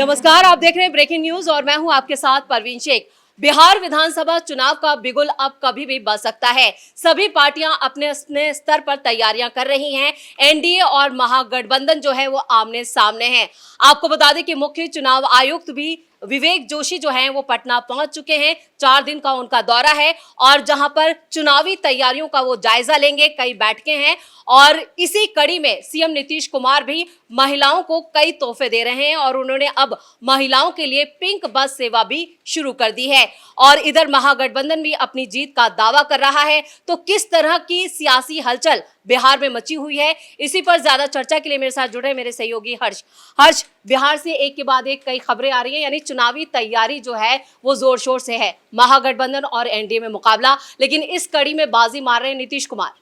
नमस्कार, आप देख रहे हैं ब्रेकिंग न्यूज और मैं हूं आपके साथ परवीन शेख। बिहार विधानसभा चुनाव का बिगुल अब कभी भी बज सकता है। सभी पार्टियां अपने अपने स्तर पर तैयारियां कर रही हैं। एनडीए और महागठबंधन जो है वो आमने सामने हैं। आपको बता दें कि मुख्य चुनाव आयुक्त भी विवेक जोशी जो हैं वो पटना पहुंच चुके हैं। 4 दिन का उनका दौरा है और जहां पर चुनावी तैयारियों का वो जायजा लेंगे। कई बैठकें हैं और इसी कड़ी में सीएम नीतीश कुमार भी महिलाओं को कई तोहफे दे रहे हैं और उन्होंने अब महिलाओं के लिए पिंक बस सेवा भी शुरू कर दी है। और इधर महागठबंधन भी अपनी जीत का दावा कर रहा है। तो किस तरह की सियासी हलचल बिहार में मची हुई है, इसी पर ज्यादा चर्चा के लिए मेरे साथ जुड़े मेरे सहयोगी हर्ष। बिहार से एक के बाद एक कई खबरें आ रही हैं, यानी चुनावी तैयारी जो है वो जोर शोर से है। महागठबंधन और एनडीए में मुकाबला, लेकिन इस कड़ी में बाजी मार रहे हैं नीतीश कुमार।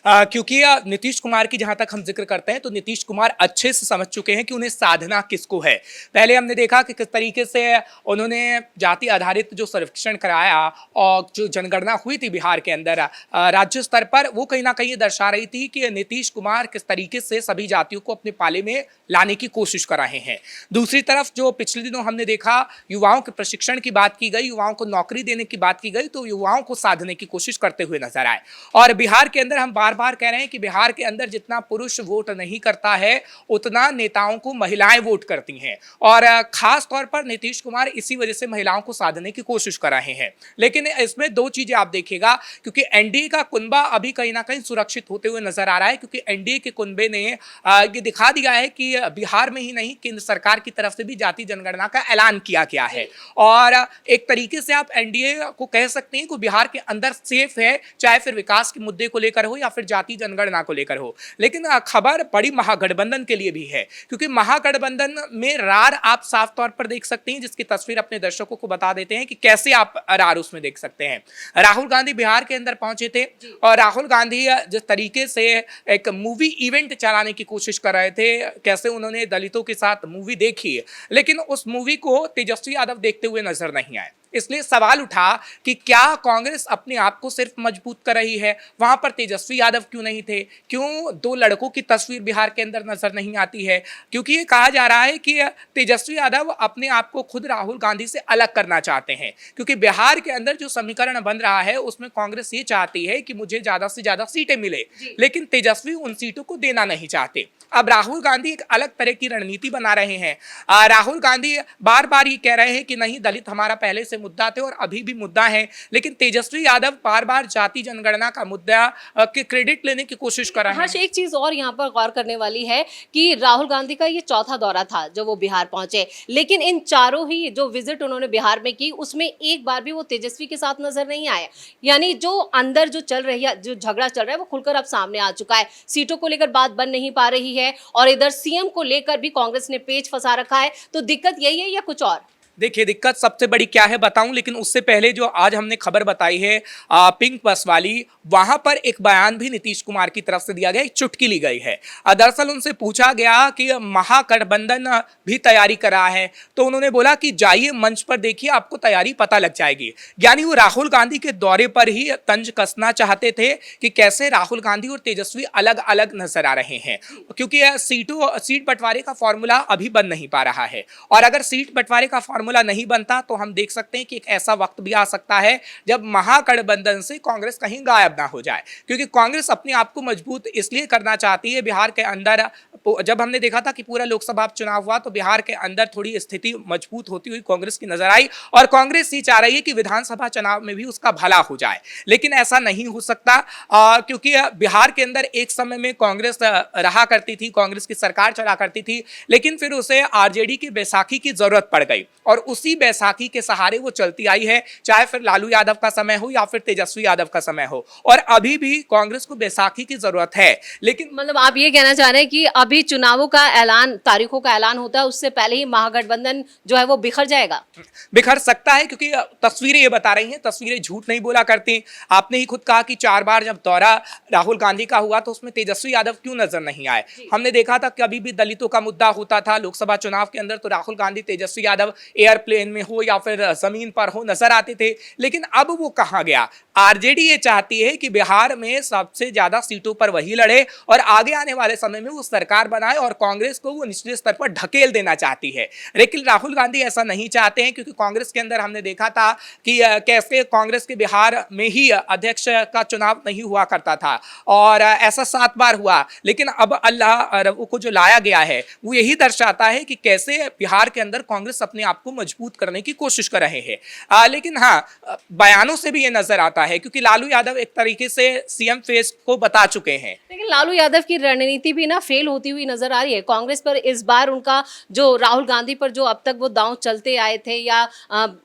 क्योंकि नीतीश कुमार की जहां तक हम जिक्र करते हैं तो नीतीश कुमार अच्छे से समझ चुके हैं कि उन्हें साधना किसको है। पहले हमने देखा कि किस तरीके से उन्होंने जाति आधारित जो सर्वेक्षण कराया और जो जनगणना हुई थी बिहार के अंदर राज्य स्तर पर, वो कहीं ना कहीं दर्शा रही थी कि नीतीश कुमार किस तरीके से सभी जातियों को अपने पाले में लाने की कोशिश कर रहे हैं। दूसरी तरफ जो पिछले दिनों हमने देखा, युवाओं के प्रशिक्षण की बात की गई, युवाओं को नौकरी देने की बात की गई, तो युवाओं को साधने की कोशिश करते हुए नजर आए। और बिहार के अंदर हम बार बार कह रहे हैं कि बिहार के अंदर जितना पुरुष वोट नहीं करता है उतना नेताओं को महिलाएं वोट करती हैं। और खास तौर पर नीतीश कुमार इसी वजह से महिलाओं को साधने की कोशिश कर रहे हैं। लेकिन इसमें दो चीजें आप देखिएगा, क्योंकि एनडीए का कुनबा अभी कहीं ना कहीं सुरक्षित होते हुए नजर आ रहा है, क्योंकि एनडीए के कुनबे ने ये दिखा दिया है कि बिहार में ही नहीं, केंद्र सरकार की तरफ से भी जाति जनगणना का ऐलान किया गया है। और एक तरीके से आप एनडीए को कह सकते हैं कि बिहार के अंदर सेफ है, चाहे फिर विकास के मुद्दे को लेकर हो या फिर जाति जनगणना को लेकर हो। लेकिन खबर बड़ी महागठबंधन के लिए भी है, क्योंकि महागठबंधन में रार आप साफ तौर पर देख सकते हैं, जिसकी तस्वीर अपने दर्शकों को बता देते हैं कि कैसे आप रार उसमें देख सकते हैं। राहुल गांधी बिहार के अंदर पहुंचे थे और राहुल गांधी जिस तरीके से एक मूवी इवेंट चलाने की कोशिश कर रहे थे, कैसे उन्होंने दलितों के साथ मूवी देखी, लेकिन उस मूवी को तेजस्वी यादव देखते हुए नजर नहीं आए। इसलिए सवाल उठा कि क्या कांग्रेस अपने आप को सिर्फ मजबूत कर रही है, वहां पर तेजस्वी यादव क्यों नहीं थे, क्यों दो लड़कों की तस्वीर बिहार के अंदर नजर नहीं आती है। क्योंकि ये कहा जा रहा है कि तेजस्वी यादव अपने आप को खुद राहुल गांधी से अलग करना चाहते हैं, क्योंकि बिहार के अंदर जो समीकरण बन रहा है उसमें कांग्रेस ये चाहती है कि मुझे ज्यादा से ज्यादा सीटें मिले, लेकिन तेजस्वी उन सीटों को देना नहीं चाहते। अब राहुल गांधी एक अलग तरह की रणनीति बना रहे हैं। राहुल गांधी बार बार ये कह रहे हैं कि नहीं, दलित हमारा पहले से मुद्दा थे और अभी भी मुद्दा है, लेकिन तेजस्वी यादव बार बार जाति जनगणना का मुद्दा के क्रेडिट लेने की कोशिश कर रहे हैं। एक चीज और यहाँ पर गौर करने वाली है कि राहुल गांधी का ये चौथा दौरा था जो वो बिहार पहुंचे, लेकिन इन चारों ही जो विजिट उन्होंने बिहार में की उसमें एक बार भी वो तेजस्वी के साथ नजर नहीं आया। यानी जो अंदर जो चल रही है, जो झगड़ा चल रहा है वो खुलकर अब सामने आ चुका है। सीटों को लेकर बात बन नहीं पा रही है और इधर सीएम को लेकर भी कांग्रेस ने पेच फंसा रखा है। तो दिक्कत यही है या कुछ और? देखिए, दिक्कत सबसे बड़ी क्या है बताऊं, लेकिन उससे पहले जो आज हमने खबर बताई है पिंक बस वाली, वहां पर एक बयान भी नीतीश कुमार की तरफ से दिया गया, एक चुटकी ली गई है। दरअसल उनसे पूछा गया कि महागठबंधन भी तैयारी कर रहा है, तो उन्होंने बोला कि जाइए मंच पर देखिए, आपको तैयारी पता लग जाएगी। यानी वो राहुल गांधी के दौरे पर ही तंज कसना चाहते थे कि कैसे राहुल गांधी और तेजस्वी अलग अलग नजर आ रहे हैं, क्योंकि सीट बंटवारे का फॉर्मूला अभी बन नहीं पा रहा है। और अगर सीट बंटवारे का फॉर्मूला नहीं बनता तो हम देख सकते हैं कि एक ऐसा वक्त भी आ सकता है जब महागठबंधन से कांग्रेस कहीं गायब ना हो जाए, क्योंकि कांग्रेस अपने आप को मजबूत इसलिए करना चाहती है। बिहार के अंदर जब हमने देखा था कि पूरा लोकसभा चुनाव हुआ तो बिहार के अंदर थोड़ी स्थिति मजबूत होती हुई कांग्रेस की नजर आई, और कांग्रेस ये चाह रही है कि विधानसभा चुनाव में भी उसका भला हो जाए। लेकिन ऐसा नहीं हो सकता, क्योंकि बिहार के अंदर एक समय में कांग्रेस रहा करती थी, कांग्रेस की सरकार चला करती थी, लेकिन फिर उसे आरजेडी की बैसाखी की जरूरत पड़ गई और उसी बैसाखी के सहारे वो चलती आई है, चाहे फिर लालू यादव का समय हो या फिर तेजस्वी यादव का समय हो। और अभी भी कांग्रेस को बैसाखी की जरूरत है। लेकिन मतलब आप ये कहना चाह रहे हैं कि अभी चुनावों का ऐलान, तारीखों का ऐलान होता है, उससे पहले ही महागठबंधन जो है वो बिखर जाएगा? बिखर सकता है, क्योंकि तस्वीरें ये बता रही हैं, तस्वीरें झूठ नहीं बोला करती। आपने ही खुद कहा कि 4 बार जब दौरा राहुल गांधी का हुआ तो उसमें तेजस्वी यादव क्यों नजर नहीं आए। हमने देखा था कि अभी भी दलितों का मुद्दा होता था लोकसभा चुनाव के अंदर, तो राहुल गांधी तेजस्वी यादव एयरप्लेन में हो या फिर जमीन पर हो नजर आते थे, लेकिन अब वो कहां गया। आरजेडी ये चाहती है कि बिहार में सबसे ज्यादा सीटों पर वही लड़े और आगे आने वाले समय में वो सरकार बनाए और कांग्रेस को वो निचले स्तर पर ढकेल देना चाहती है। लेकिन राहुल गांधी ऐसा नहीं चाहते हैं, क्योंकि कांग्रेस के अंदर हमने देखा था कि कैसे कांग्रेस के बिहार में ही अध्यक्ष का चुनाव नहीं हुआ करता था और ऐसा 7 बार हुआ। लेकिन अब अल्लाह को जो लाया गया है वो यही दर्शाता है कि कैसे बिहार के अंदर कांग्रेस अपने आप को मजबूत करने की कोशिश कर रहे हैं। लेकिन हाँ, बयानों से भी ये नजर आता है, क्योंकि लालू यादव एक तरीके से सीएम फेस को बता चुके हैं। लेकिन लालू यादव की रणनीति भी ना फेल होती हुई नजर आ रही है कांग्रेस पर। इस बार उनका जो राहुल गांधी पर जो अब तक वो दांव चलते आए थे, या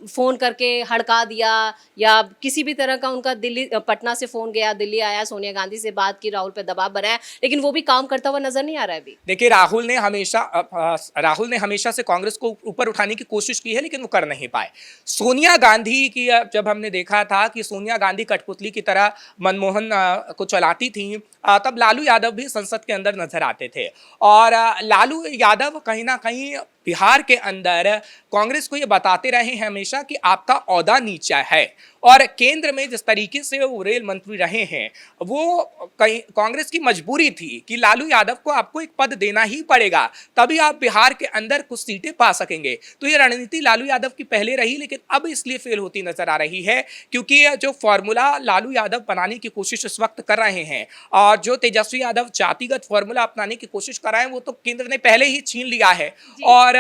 फोन करके हड़का दिया, या किसी भी तरह का उनका दिल्ली पटना से फोन गया, दिल्ली आया, सोनिया गांधी से बात की, राहुल पे दबाव बनाया, लेकिन वो भी काम करता हुआ नजर नहीं आ रहा है अभी। देखिए, राहुल ने हमेशा से कांग्रेस को ऊपर उठाने की कोशिश की है, लेकिन वो कर नहीं पाए। सोनिया गांधी की जब हमने देखा था कि सोनिया गांधी कठपुतली की तरह मनमोहन को चलाती थी, तब लालू यादव भी संसद के अंदर नजर आते थे। और लालू यादव कहीं ना कहीं बिहार के अंदर कांग्रेस को ये बताते रहे हैं हमेशा कि आपका ओहदा नीचा है। और केंद्र में जिस तरीके से वो रेल मंत्री रहे हैं, वो कहीं कांग्रेस की मजबूरी थी कि लालू यादव को आपको एक पद देना ही पड़ेगा, तभी आप बिहार के अंदर कुछ सीटें पा सकेंगे। तो ये रणनीति लालू यादव की पहले रही, लेकिन अब इसलिए फेल होती नजर आ रही है क्योंकि जो फॉर्मूला लालू यादव बनाने की कोशिश इस वक्त कर रहे हैं और जो तेजस्वी यादव जातिगत फॉर्मूला अपनाने की कोशिश कर रहे हैं, वो तो केंद्र ने पहले ही छीन लिया है। और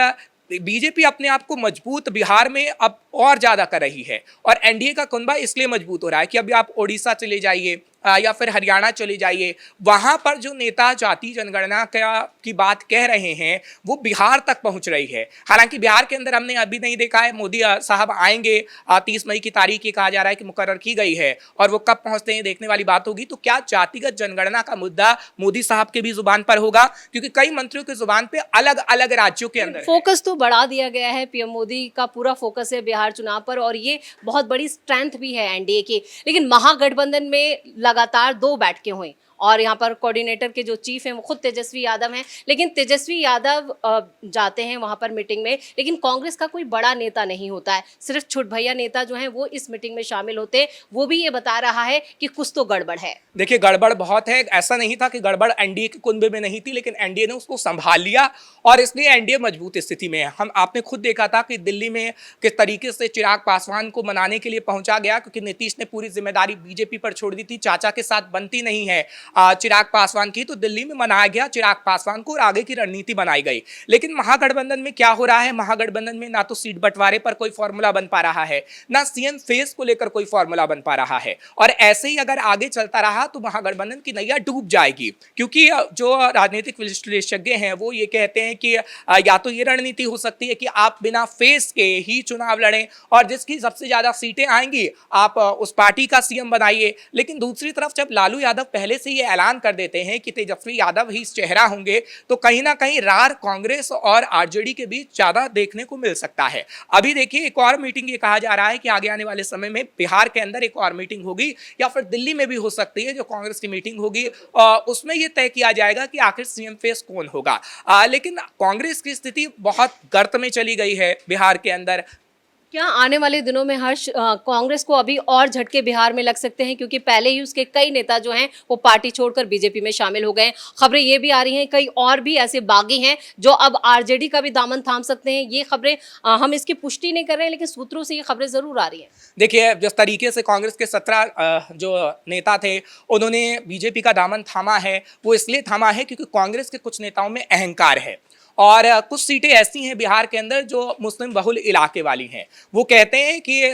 बीजेपी अपने आप को मजबूत बिहार में अब और ज्यादा कर रही है और एनडीए का कुनबा इसलिए मजबूत हो रहा है कि अभी आप ओडिशा चले जाइए या फिर हरियाणा चले जाइए, वहां पर जो नेता जाति जनगणना की बात कह रहे हैं वो बिहार तक पहुंच रही है। हालांकि बिहार के अंदर हमने अभी नहीं देखा है, मोदी साहब आएंगे, 30 मई की तारीख ये कहा जा रहा है कि मुकर्रर की गई है और वो कब पहुंचते हैं देखने वाली बात होगी। तो क्या जातिगत जनगणना का मुद्दा मोदी साहब के भी जुबान पर होगा, क्योंकि कई मंत्रियों की जुबान पे अलग अलग राज्यों के अंदर फोकस तो बढ़ा दिया गया है। पीएम मोदी का पूरा फोकस है बिहार चुनाव पर और ये बहुत बड़ी स्ट्रेंथ भी है एनडीए की। लेकिन महागठबंधन में लगातार 2 बैठकें हुई और यहाँ पर कोऑर्डिनेटर के जो चीफ हैं वो खुद तेजस्वी यादव हैं। लेकिन तेजस्वी यादव जाते हैं वहाँ पर मीटिंग में, लेकिन कांग्रेस का कोई बड़ा नेता नहीं होता है, सिर्फ छुट भैया नेता जो हैं वो इस मीटिंग में शामिल होते हैं। वो भी ये बता रहा है कि कुछ तो गड़बड़ है। देखिए, गड़बड़ बहुत है। ऐसा नहीं था कि गड़बड़ एनडीए के कुनबे में नहीं थी, लेकिन एनडीए ने उसको संभाल लिया और इसलिए एनडीए मजबूत स्थिति में है। आपने खुद देखा था कि दिल्ली में किस तरीके से चिराग पासवान को मनाने के लिए पहुंचा गया, क्योंकि नीतीश ने पूरी जिम्मेदारी बीजेपी पर छोड़ दी थी। चाचा के साथ बनती नहीं है चिराग पासवान की, तो दिल्ली में मनाया गया चिराग पासवान को और आगे की रणनीति बनाई गई। लेकिन महागठबंधन में क्या हो रहा है, महागठबंधन में ना तो सीट बंटवारे पर कोई फॉर्मूला बन पा रहा है, ना सीएम फेस को लेकर कोई फॉर्मूला बन पा रहा है। और ऐसे ही अगर आगे चलता रहा तो महागठबंधन की नैया डूब जाएगी, क्योंकि जो राजनीतिक विश्लेषज्ञ हैं वो ये कहते हैं कि या तो ये रणनीति हो सकती है कि आप बिना फेस के ही चुनाव लड़ें और जिसकी सबसे ज्यादा सीटें आएंगी आप उस पार्टी का सीएम बनाइए। लेकिन दूसरी तरफ जब लालू यादव पहले से ये ऐलान कर देते हैं कि तेजस्वी यादव ही चेहरा होंगे, तो कहीं ना कहीं रार कांग्रेस और आरजेडी के बीच ज्यादा देखने को मिल सकता है। अभी देखिए, एक और मीटिंग ये कहा जा रहा है कि आगे आने वाले समय में बिहार के अंदर एक और मीटिंग होगी या फिर दिल्ली में भी हो सकती है, जो कांग्रेस की मीटिंग होगी उसमें यह तय किया जाएगा कि आखिर सीएम फेस कौन होगा। लेकिन कांग्रेस की स्थिति बहुत गर्त में चली गई है बिहार के अंदर। क्या आने वाले दिनों में हर्ष कांग्रेस को अभी और झटके बिहार में लग सकते हैं, क्योंकि पहले ही उसके कई नेता जो हैं वो पार्टी छोड़कर बीजेपी में शामिल हो गए हैं। खबरें ये भी आ रही हैं कई और भी ऐसे बागी हैं जो अब आरजेडी का भी दामन थाम सकते हैं। ये खबरें हम इसकी पुष्टि नहीं कर रहे हैं, लेकिन सूत्रों से ये खबरें जरूर आ रही हैं। देखिए, जिस तरीके से कांग्रेस के 17 जो नेता थे उन्होंने बीजेपी का दामन थामा है, वो इसलिए थामा है क्योंकि कांग्रेस के कुछ नेताओं में अहंकार है और कुछ सीटें ऐसी हैं बिहार के अंदर जो मुस्लिम बहुल इलाके वाली हैं। वो कहते हैं कि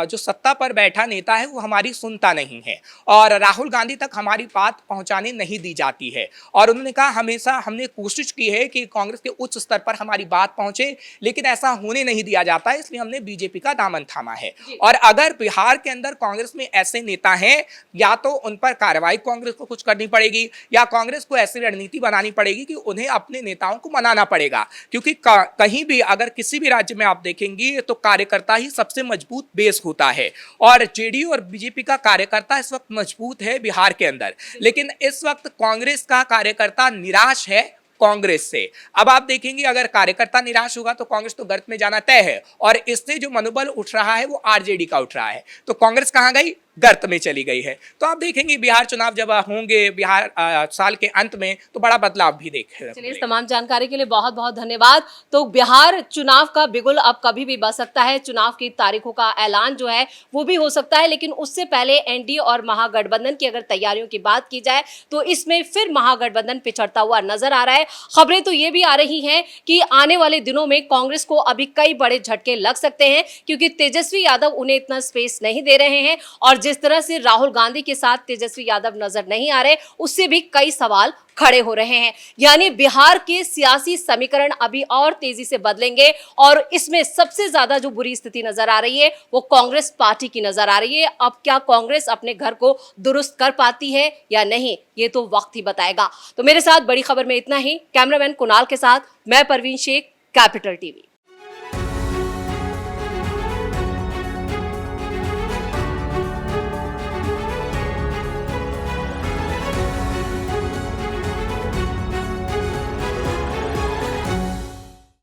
जो सत्ता पर बैठा नेता है वो हमारी सुनता नहीं है और राहुल गांधी तक हमारी बात पहुंचाने नहीं दी जाती है। और उन्होंने कहा, हमेशा हमने कोशिश की है कि कांग्रेस के उच्च स्तर पर हमारी बात पहुंचे, लेकिन ऐसा होने नहीं दिया जाता है, इसलिए हमने बीजेपी का दामन थामा है। और अगर बिहार के अंदर कांग्रेस में ऐसे नेता हैं, या तो उन पर कार्रवाई कांग्रेस को कुछ करनी पड़ेगी या कांग्रेस को ऐसी रणनीति बनानी पड़ेगी कि उन्हें अपने नेताओं को मनाना पड़ेगा। क्योंकि कहीं भी अगर किसी भी राज्य में आप देखेंगे तो कार्यकर्ता ही सबसे मजबूत बेस होता है और जेडीयू और बीजेपी का कार्यकर्ता इस वक्त मजबूत है बिहार के अंदर। लेकिन इस वक्त कांग्रेस का कार्यकर्ता निराश है कांग्रेस से। अब आप देखेंगे, अगर कार्यकर्ता निराश होगा तो कांग्रेस तो गर्त में जाना तय है और इससे जो मनोबल उठ रहा है वो आरजेडी का उठ रहा है। तो कांग्रेस कहां गई? गर्त में चली गई है। तो आप देखेंगे बिहार चुनाव जब होंगे बिहार साल के अंत में तो बड़ा बदलाव भी देखेंगे। चलिए, इस तमाम जानकारी के लिए बहुत बहुत धन्यवाद। तो बिहार चुनाव का बिगुल अब कभी भी बज सकता है, चुनाव की तारीखों का ऐलान जो है वो भी हो सकता है, लेकिन उससे पहले एनडीए और महागठबंधन की अगर तैयारियों की बात की जाए तो इसमें फिर महागठबंधन पिछड़ता हुआ नजर आ रहा है। खबरें तो ये भी आ रही हैं कि आने वाले दिनों में कांग्रेस को अभी कई बड़े झटके लग सकते हैं, क्योंकि तेजस्वी यादव उन्हें इतना स्पेस नहीं दे रहे हैं और जिस तरह से राहुल गांधी के साथ तेजस्वी यादव नजर नहीं आ रहे, उससे भी कई सवाल खड़े हो रहे हैं। यानी बिहार के सियासी समीकरण अभी और तेजी से बदलेंगे और इसमें सबसे ज्यादा जो बुरी स्थिति नजर आ रही है वो कांग्रेस पार्टी की नजर आ रही है। अब क्या कांग्रेस अपने घर को दुरुस्त कर पाती है या नहीं, ये तो वक्त ही बताएगा। तो मेरे साथ बड़ी खबर में इतना ही। कैमरामैन कुणाल के साथ मैं परवीन शेख, कैपिटल टीवी।